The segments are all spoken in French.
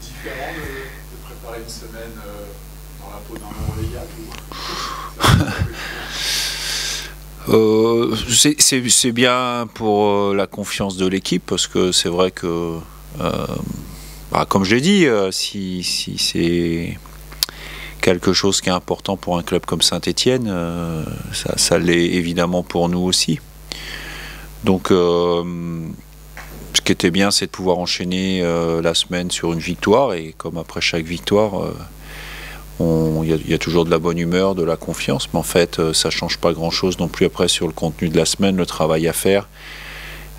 C'est différent de préparer une semaine dans la peau d'un Eurolégal ou... C'est bien pour la confiance de l'équipe parce que c'est vrai que, comme je l'ai dit, si c'est quelque chose qui est important pour un club comme Saint-Étienne, ça l'est évidemment pour nous aussi. Donc, ce qui était bien, c'est de pouvoir enchaîner la semaine sur une victoire et comme après chaque victoire, il y a toujours de la bonne humeur, de la confiance, mais en fait ça ne change pas grand chose non plus après sur le contenu de la semaine, le travail à faire.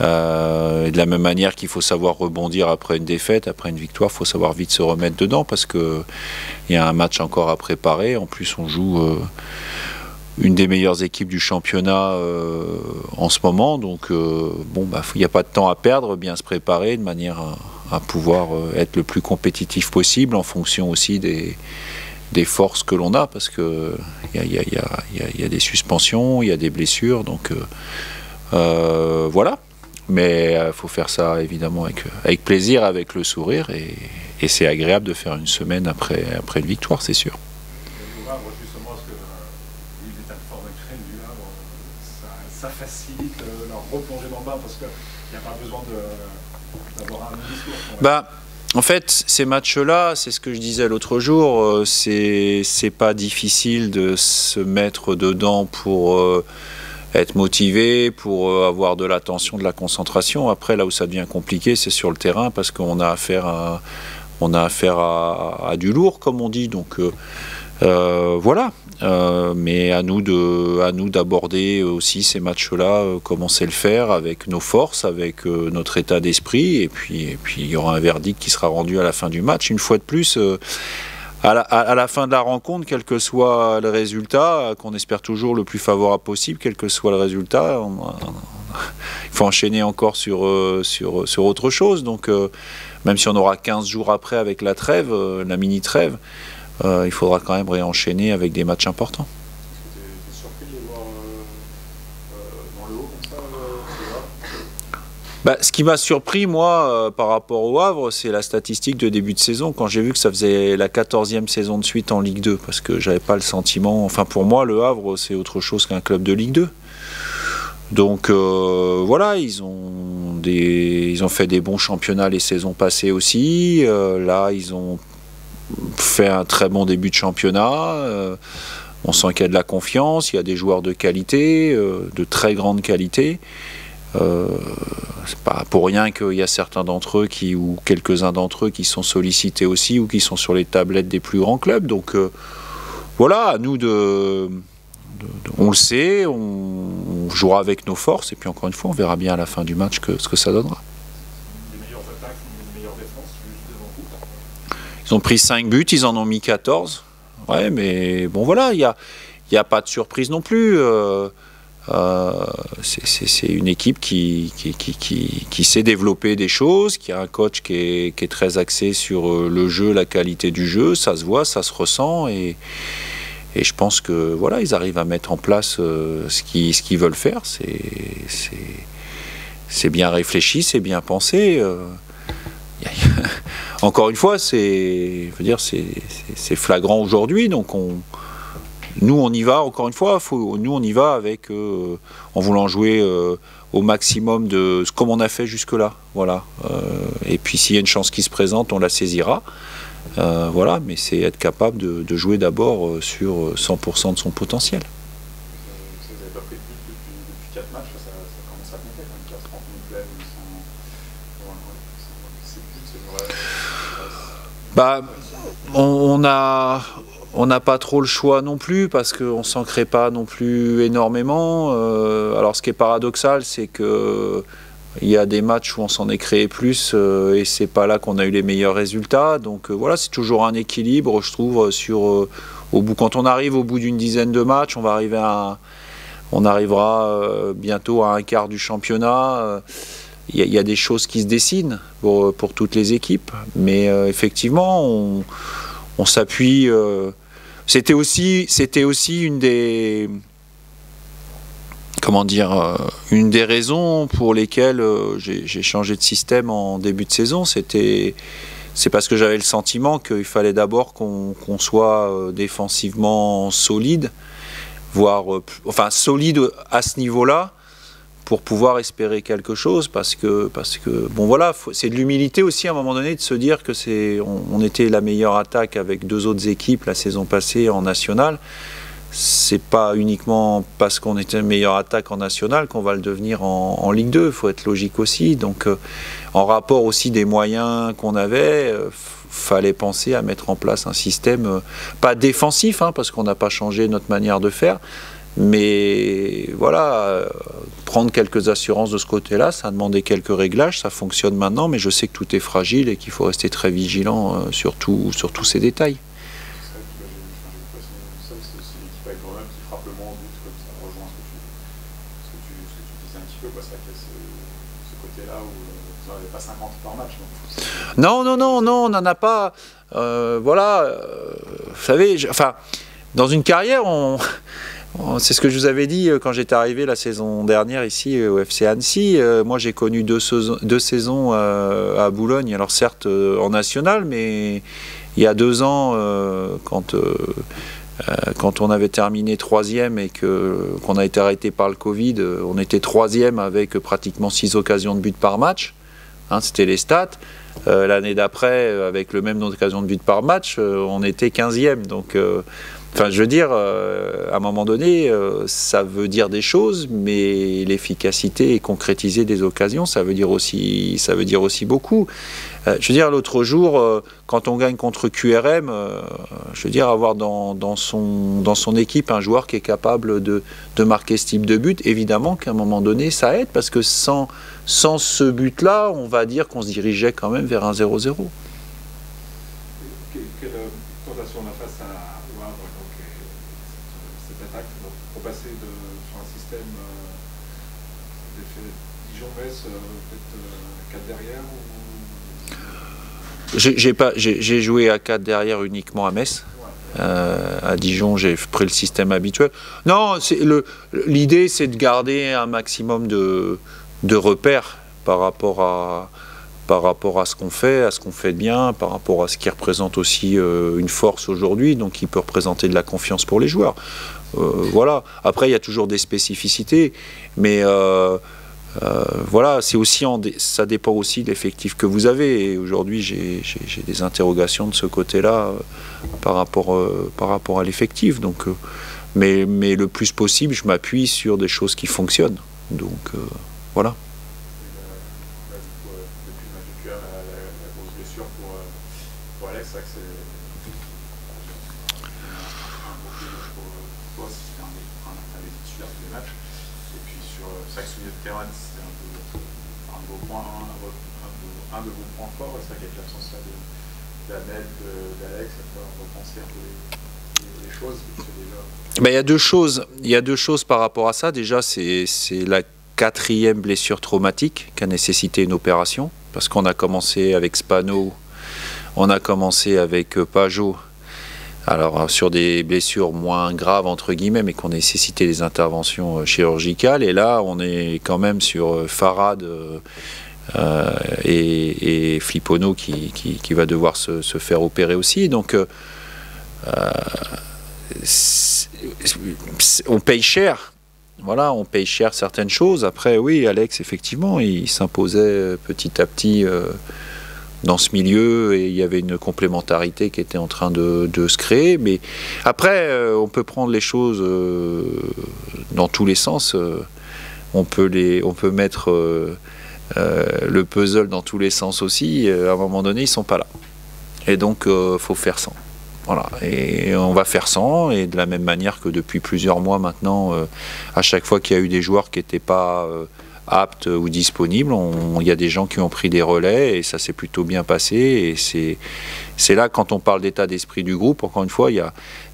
Et de la même manière qu'il faut savoir rebondir après une défaite, après une victoire, il faut savoir vite se remettre dedans parce qu'il y a un match encore à préparer. En plus on joue une des meilleures équipes du championnat en ce moment, donc il n'y a pas de temps à perdre, bien se préparer de manière à pouvoir être le plus compétitif possible en fonction aussi des forces que l'on a, parce que y a des suspensions, il y a des blessures, donc voilà. Mais il faut faire ça évidemment avec plaisir, avec le sourire, et c'est agréable de faire une semaine après une victoire, c'est sûr. Le Havre, justement, parce que l'état de forme actuel du Havre, ça facilite leur replongée dans le bain, parce qu'il n'y a pas besoin d'avoir un discours. En fait, ces matchs-là, c'est ce que je disais l'autre jour, c'est pas difficile de se mettre dedans pour être motivé, pour avoir de l'attention, de la concentration. Après, là où ça devient compliqué, c'est sur le terrain, parce qu'on a affaire à du lourd, comme on dit. Donc voilà. Mais à nous d'aborder aussi ces matchs-là, comme on sait le faire, avec nos forces, avec notre état d'esprit, et puis il y aura un verdict qui sera rendu à la fin du match. Une fois de plus, à la fin de la rencontre, quel que soit le résultat, qu'on espère toujours le plus favorable possible, quel que soit le résultat, il faut enchaîner encore sur autre chose. Donc même si on aura 15 jours après avec la trêve, la mini-trêve, il faudra quand même réenchaîner avec des matchs importants. Est-ce que tu es surpris de voir dans le haut comme ça Ce qui m'a surpris, moi, par rapport au Havre, c'est la statistique de début de saison, quand j'ai vu que ça faisait la 14e saison de suite en Ligue 2, parce que j'avais pas le sentiment... Enfin, pour moi, le Havre, c'est autre chose qu'un club de Ligue 2. Donc, voilà, ils ont fait des bons championnats les saisons passées aussi. Là, ils ont fait un très bon début de championnat, on sent qu'il y a de la confiance, il y a des joueurs de qualité, de très grande qualité. C'est pas pour rien qu'il y a certains d'entre eux ou quelques-uns d'entre eux qui sont sollicités aussi ou qui sont sur les tablettes des plus grands clubs. Donc voilà, à nous on le sait, on jouera avec nos forces et puis encore une fois on verra bien à la fin du match ce que ça donnera. Ils ont pris 5 buts, ils en ont mis 14. Ouais, mais bon voilà, il y a pas de surprise non plus. C'est une équipe qui sait développer des choses, qui a un coach qui est très axé sur le jeu, la qualité du jeu. Ça se voit, ça se ressent, et je pense que voilà, ils arrivent à mettre en place ce qu'ils veulent faire. C'est bien réfléchi, c'est bien pensé. Encore une fois, c'est flagrant aujourd'hui, donc nous on y va, encore une fois, nous on y va avec, en voulant jouer au maximum comme on a fait jusque-là, voilà. Et puis s'il y a une chance qui se présente, on la saisira, voilà, mais c'est être capable de jouer d'abord sur 100% de son potentiel. Vous n'avez pas pris de but depuis 4 matchs, ça commence à compter quand même, 4 rencontres pleines, on n'a pas trop le choix non plus parce qu'on ne s'en crée pas non plus énormément. Alors ce qui est paradoxal, c'est qu'il y a des matchs où on s'en est créé plus et c'est pas là qu'on a eu les meilleurs résultats. Donc voilà, c'est toujours un équilibre, je trouve, quand on arrive au bout d'une dizaine de matchs, on arrivera bientôt à un quart du championnat. Il y a des choses qui se dessinent pour toutes les équipes, mais effectivement, on s'appuie. C'était aussi une des raisons pour lesquelles j'ai changé de système en début de saison. C'était c'est parce que j'avais le sentiment qu'il fallait d'abord qu'on soit défensivement solide, voire enfin solide à ce niveau-là, pour pouvoir espérer quelque chose, parce que bon voilà, c'est de l'humilité aussi à un moment donné de se dire que on était la meilleure attaque avec 2 autres équipes la saison passée en national. C'est pas uniquement parce qu'on était la meilleure attaque en national qu'on va le devenir en Ligue 2, il faut être logique aussi. Donc en rapport aussi des moyens qu'on avait, fallait penser à mettre en place un système, pas défensif, hein, parce qu'on n'a pas changé notre manière de faire, mais voilà, prendre quelques assurances de ce côté-là, ça a demandé quelques réglages, ça fonctionne maintenant, mais je sais que tout est fragile et qu'il faut rester très vigilant sur tous ces détails. Non, on n'en a pas. Voilà, vous savez, enfin, dans une carrière, c'est ce que je vous avais dit quand j'étais arrivé la saison dernière ici au FC Annecy. Moi, j'ai connu deux saisons à Boulogne, alors certes en national, mais il y a 2 ans, quand on avait terminé 3e et qu'on a été arrêté par le Covid, on était 3e avec pratiquement 6 occasions de but par match. Hein, c'était les stats. L'année d'après, avec le même nombre d'occasions de but par match, on était 15e. Donc, enfin, je veux dire, à un moment donné, ça veut dire des choses, mais l'efficacité et concrétiser des occasions, ça veut dire aussi beaucoup. Je veux dire, l'autre jour, quand on gagne contre QRM, je veux dire, avoir dans son équipe un joueur qui est capable de marquer ce type de but, évidemment qu'à un moment donné, ça aide, parce que sans ce but-là, on va dire qu'on se dirigeait quand même vers un 0-0. Quelle tentation on a face au Havre, donc, cette attaque, donc, pour passer sur un système d'effet Dijon-Metz, peut-être 4 derrière ou... J'ai joué à 4 derrière uniquement à Metz. À Dijon, j'ai pris le système habituel. Non, l'idée, c'est de garder un maximum de repères par rapport à ce qu'on fait bien, par rapport à ce qui représente aussi une force aujourd'hui, donc qui peut représenter de la confiance pour les joueurs. Voilà. Après, il y a toujours des spécificités, mais voilà, c'est aussi ça dépend aussi de l'effectif que vous avez. Et aujourd'hui, j'ai des interrogations de ce côté-là par rapport à l'effectif. Donc, mais le plus possible, je m'appuie sur des choses qui fonctionnent. Donc, voilà. Depuis le match de QR, la grosse blessure pour Alex, c'est vrai que c'est un gros pied pour toi, c'était un des titulaires tous les matchs. Et puis c'est vrai que souvenir de Keran, c'était un de vos points forts. C'est vrai qu'avec l'absence d'Ahmed, d'Alex, ça peut repenser un peu les choses. Ben, il y a deux choses par rapport à ça. Déjà, c'est la 4e blessure traumatique qui a nécessité une opération, parce qu'on a commencé avec Spano, on a commencé avec Pajot, alors sur des blessures moins graves entre guillemets, mais qui ont nécessité des interventions chirurgicales, et là on est quand même sur Farad et Flippono qui va devoir se faire opérer aussi. Donc on paye cher. Voilà, on paye cher certaines choses. Après, oui, Alex, effectivement, il s'imposait petit à petit dans ce milieu, et il y avait une complémentarité qui était en train de se créer. Mais après, on peut prendre les choses dans tous les sens. On peut mettre le puzzle dans tous les sens aussi. À un moment donné, ils ne sont pas là. Et donc, faut faire sans. Voilà, et on va faire sans, et de la même manière que depuis plusieurs mois maintenant, à chaque fois qu'il y a eu des joueurs qui n'étaient pas aptes ou disponibles, il y a des gens qui ont pris des relais, et ça s'est plutôt bien passé. Et c'est là, quand on parle d'état d'esprit du groupe, encore une fois, il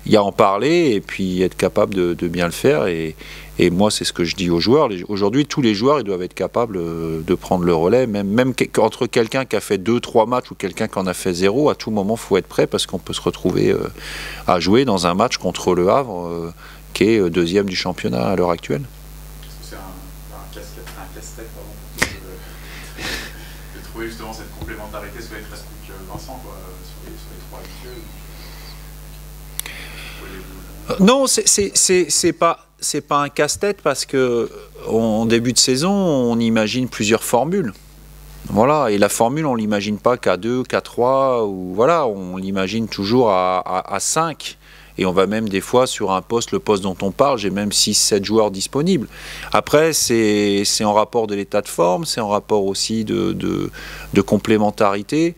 y a en parler, et puis être capable de bien le faire. Et moi, c'est ce que je dis aux joueurs. Aujourd'hui, tous les joueurs, ils doivent être capables de prendre le relais. Même entre quelqu'un qui a fait 2-3 matchs ou quelqu'un qui en a fait 0, à tout moment, il faut être prêt, parce qu'on peut se retrouver à jouer dans un match contre le Havre, qui est 2e du championnat à l'heure actuelle. Est-ce que c'est un casse-tête de trouver justement justement cette complémentarité soit être avec Vincent, quoi, sur les trois habitués. Non, c'est pas un casse-tête parce que en début de saison, on imagine plusieurs formules. Voilà, et la formule, on l'imagine pas qu'à 2, qu'à 3, ou voilà, on l'imagine toujours à 5. Et on va même des fois sur un poste, le poste dont on parle, j'ai même 6-7 joueurs disponibles. Après, c'est en rapport de l'état de forme, c'est en rapport aussi de complémentarité.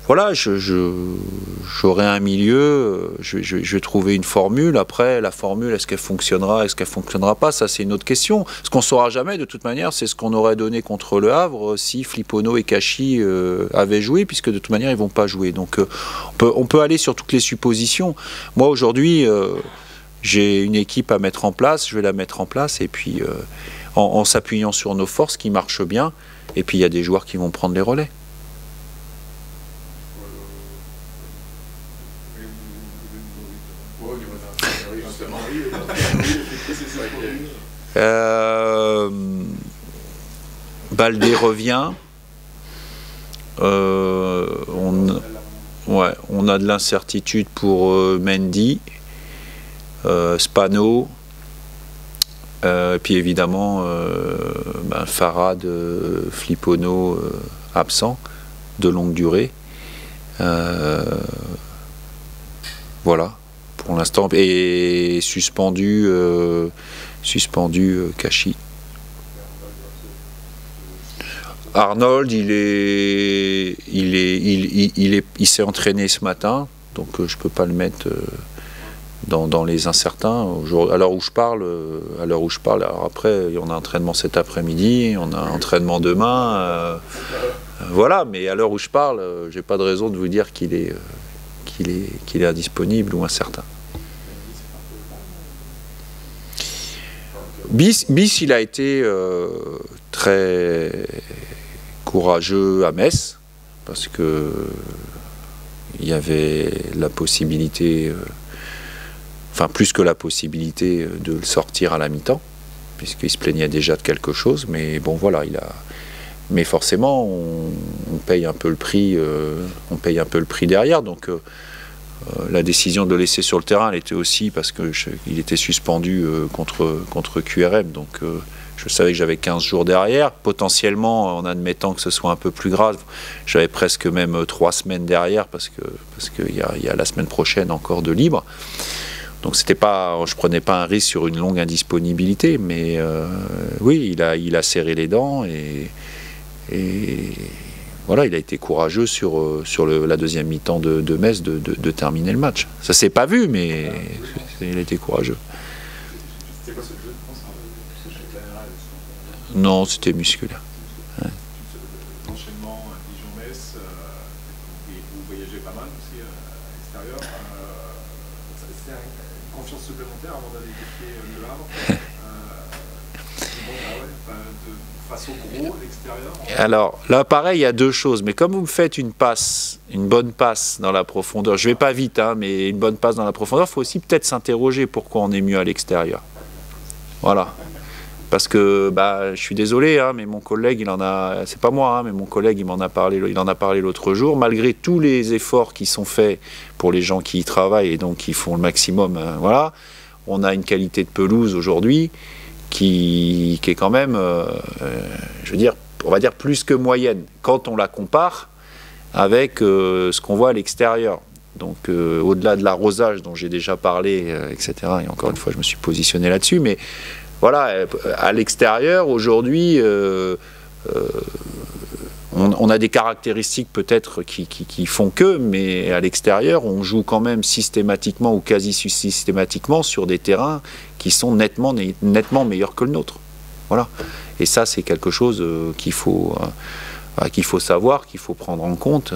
Voilà, j'aurai un milieu, je vais trouver une formule. Après, la formule, est-ce qu'elle fonctionnera, est-ce qu'elle ne fonctionnera pas? Ça, c'est une autre question. Ce qu'on ne saura jamais, de toute manière, c'est ce qu'on aurait donné contre le Havre si Flipono et Kachi avaient joué, puisque de toute manière, ils ne vont pas jouer. Donc, on peut aller sur toutes les suppositions. Moi, aujourd'hui, j'ai une équipe à mettre en place, je vais la mettre en place, et puis en s'appuyant sur nos forces qui marchent bien, et puis il y a des joueurs qui vont prendre les relais. Baldé revient. On a de l'incertitude pour Mendy, Spano, et puis évidemment Farad, Flipono absent de longue durée. Voilà pour l'instant, et suspendu Kachi. Arnold, il s'est entraîné ce matin, donc je peux pas le mettre dans les incertains. À l'heure où je parle, alors après, on a entraînement cet après-midi, on a entraînement demain, voilà. Mais à l'heure où je parle, j'ai pas de raison de vous dire qu'il est indisponible ou incertain. Bis, il a été très courageux à Metz, parce que il y avait la possibilité, enfin plus que la possibilité de le sortir à la mi-temps, puisqu'il se plaignait déjà de quelque chose, mais bon voilà, mais forcément on paye un peu le prix, derrière, donc la décision de le laisser sur le terrain, elle était aussi parce qu'il était suspendu contre QRM, donc je savais que j'avais 15 jours derrière, potentiellement en admettant que ce soit un peu plus grave, j'avais presque même 3 semaines derrière parce qu'il y a la semaine prochaine encore de libre, donc je prenais pas un risque sur une longue indisponibilité, mais oui, il a serré les dents et voilà, il a été courageux sur la deuxième mi-temps de Metz de terminer le match. Ça s'est pas vu, mais il a été courageux. C'était quoi ce jeu de France? Non, c'était musculaire. Ouais. L'enchaînement Dijon-Metz, vous voyagez pas mal aussi à l'extérieur. C'est une confiance supplémentaire avant d'aller défier le Havre. Face au gros à l'extérieur. Alors là, pareil, il y a deux choses. Mais comme vous me faites une bonne passe dans la profondeur, je vais pas vite, hein, mais une bonne passe dans la profondeur, il faut aussi peut-être s'interroger pourquoi on est mieux à l'extérieur. Voilà. Parce que je suis désolé, hein, mais mon collègue, c'est pas moi, hein, mais mon collègue, il en a parlé l'autre jour. Malgré tous les efforts qui sont faits pour les gens qui y travaillent et donc qui font le maximum, voilà, on a une qualité de pelouse aujourd'hui qui est quand même, je veux dire, on va dire plus que moyenne quand on la compare avec ce qu'on voit à l'extérieur. Donc au-delà de l'arrosage dont j'ai déjà parlé, etc. Et encore une fois, je me suis positionné là-dessus, mais voilà, à l'extérieur, aujourd'hui, on a des caractéristiques peut-être qui font que, mais à l'extérieur, on joue quand même systématiquement ou quasi systématiquement sur des terrains qui sont nettement meilleurs que le nôtre. Voilà. Et ça, c'est quelque chose qu'il faut savoir, qu'il faut prendre en compte.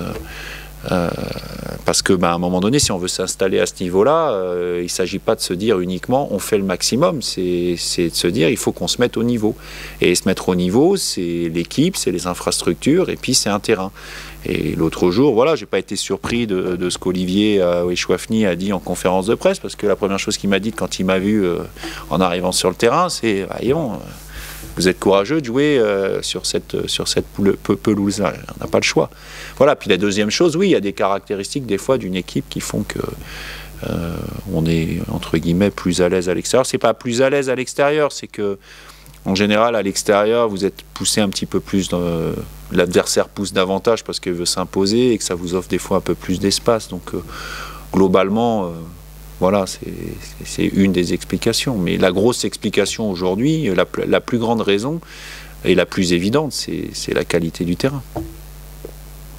Parce que à un moment donné, si on veut s'installer à ce niveau-là, il ne s'agit pas de se dire uniquement on fait le maximum, c'est de se dire il faut qu'on se mette au niveau. Et se mettre au niveau, c'est l'équipe, c'est les infrastructures, et puis c'est un terrain. Et l'autre jour, voilà, j'ai pas été surpris de ce qu'Olivier Chouafny a dit en conférence de presse, parce que la première chose qu'il m'a dit quand il m'a vu en arrivant sur le terrain, c'est vous êtes courageux de jouer sur cette pelouse-là. On n'a pas le choix. Voilà. Puis la deuxième chose, oui, il y a des caractéristiques des fois d'une équipe qui font que on est entre guillemets plus à l'aise à l'extérieur. C'est pas plus à l'aise à l'extérieur, c'est que en général à l'extérieur vous êtes poussé un petit peu plus, l'adversaire pousse davantage parce qu'il veut s'imposer et que ça vous offre des fois un peu plus d'espace. Donc globalement, voilà, c'est une des explications. Mais la grosse explication aujourd'hui, la plus grande raison et la plus évidente, c'est la qualité du terrain.